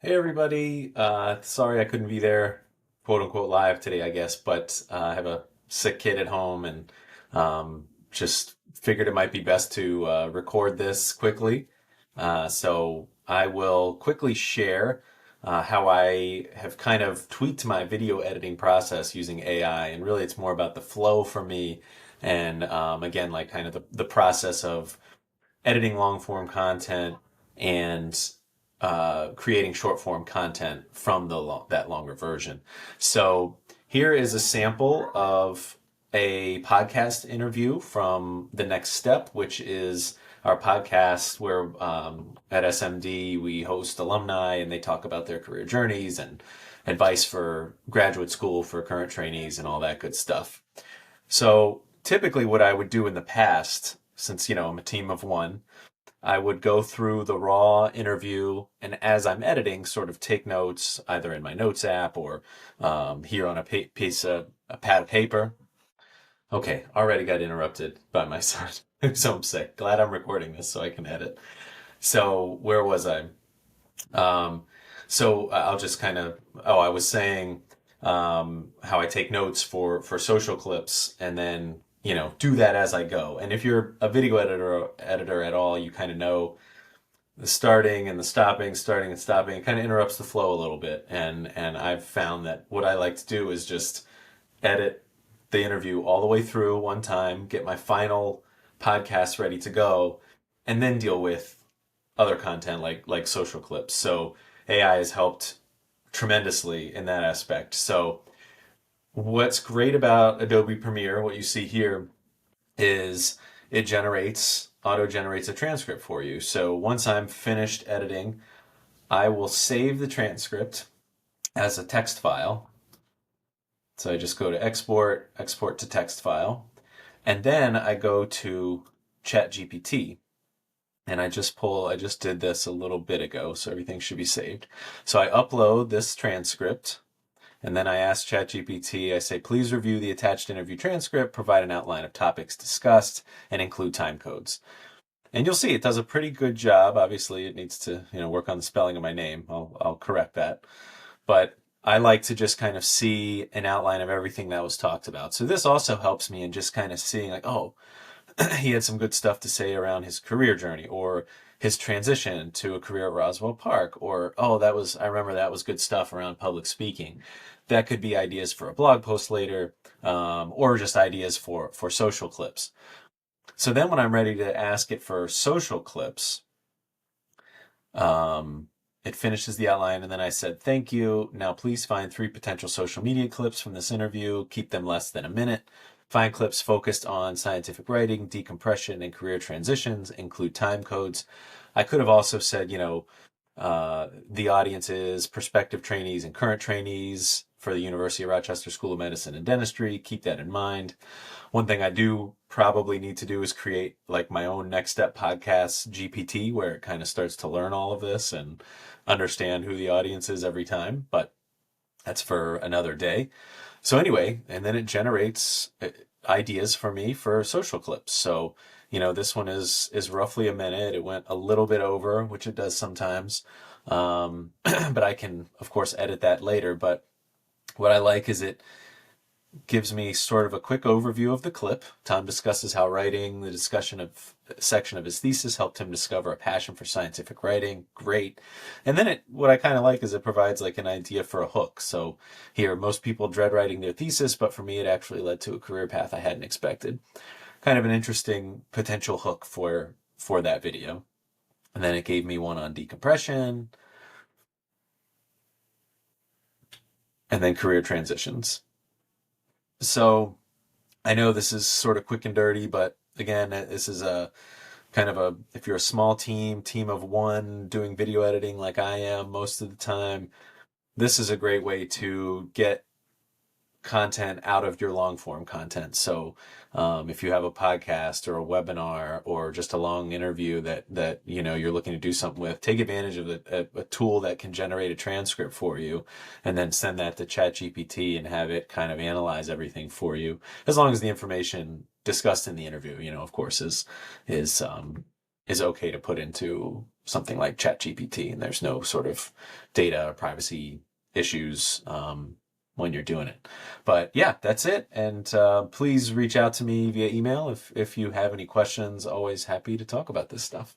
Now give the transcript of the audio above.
Hey everybody, sorry I couldn't be there, quote unquote, live today, I guess, but I have a sick kid at home and just figured it might be best to record this quickly. So I will quickly share how I have kind of tweaked my video editing process using AI, and really it's more about the flow for me, and again, like kind of the process of editing long form content and creating short form content from that longer version. So here is a sample of a podcast interview from The Next Step, which is our podcast where at SMD we host alumni and they talk about their career journeys and advice for graduate school for current trainees and all that good stuff. So typically what I would do in the past, since I'm a team of one, I would go through the raw interview, and as I'm editing, sort of take notes either in my notes app or here on a pad of paper. Okay, already got interrupted by my son, so I'm sick. Glad I'm recording this so I can edit. So where was I? Um, I'll just kind of, I was saying how I take notes for social clips and then, do that as I go. And if you're a video editor at all, you kind of know the starting and the stopping, starting and stopping. It kind of interrupts the flow a little bit. And I've found that what I like to do is just edit the interview all the way through one time, get my final podcast ready to go, and then deal with other content like social clips. So AI has helped tremendously in that aspect. So what's great about Adobe Premiere, what you see here, is it auto generates a transcript for you. So once I'm finished editing, I will save the transcript as a text file. So I just go to export to text file, and then I go to ChatGPT and I just did this a little bit ago, so everything should be saved. So I upload this transcript, and then I ask ChatGPT, I say, please review the attached interview transcript, provide an outline of topics discussed, and include time codes. And you'll see it does a pretty good job. Obviously, it needs to, work on the spelling of my name. I'll correct that. But I like to just kind of see an outline of everything that was talked about. So this also helps me in just kind of seeing like, oh, he had some good stuff to say around his career journey or his transition to a career at Roswell Park, or oh, I remember that was good stuff around public speaking. That could be ideas for a blog post later, or just ideas for social clips. So then when I'm ready to ask it for social clips, um, it finishes the outline, and then I said, thank you. Now please find 3 potential social media clips from this interview. Keep them less than a minute. Find clips focused on scientific writing, decompression, and career transitions. Include time codes. I could have also said, the audience is prospective trainees and current trainees for the University of Rochester School of Medicine and Dentistry. Keep that in mind. One thing I do probably need to do is create like my own next step podcast GPT where it kind of starts to learn all of this and understand who the audience is every time, but that's for another day. So anyway, and then it generates ideas for me for social clips. So, this one is roughly a minute. It went a little bit over, which it does sometimes. But I can of course edit that later, but what I like is it gives me sort of a quick overview of the clip. Tom discusses how writing the discussion of section of his thesis helped him discover a passion for scientific writing. Great. And then what I kind of like is it provides like an idea for a hook. So here, most people dread writing their thesis, but for me, it actually led to a career path I hadn't expected. Kind of an interesting potential hook for that video. And then it gave me one on decompression and then career transitions. So I know this is sort of quick and dirty, but again, this is a kind of if you're a small team of one doing video editing like I am most of the time, this is a great way to get content out of your long form content. So if you have a podcast or a webinar or just a long interview that you're looking to do something with, take advantage of a tool that can generate a transcript for you, and then send that to ChatGPT and have it kind of analyze everything for you, as long as the information discussed in the interview, of course, is is okay to put into something like ChatGPT, and there's no sort of data or privacy issues when you're doing it. But yeah, that's it. And please reach out to me via email if you have any questions. Always happy to talk about this stuff.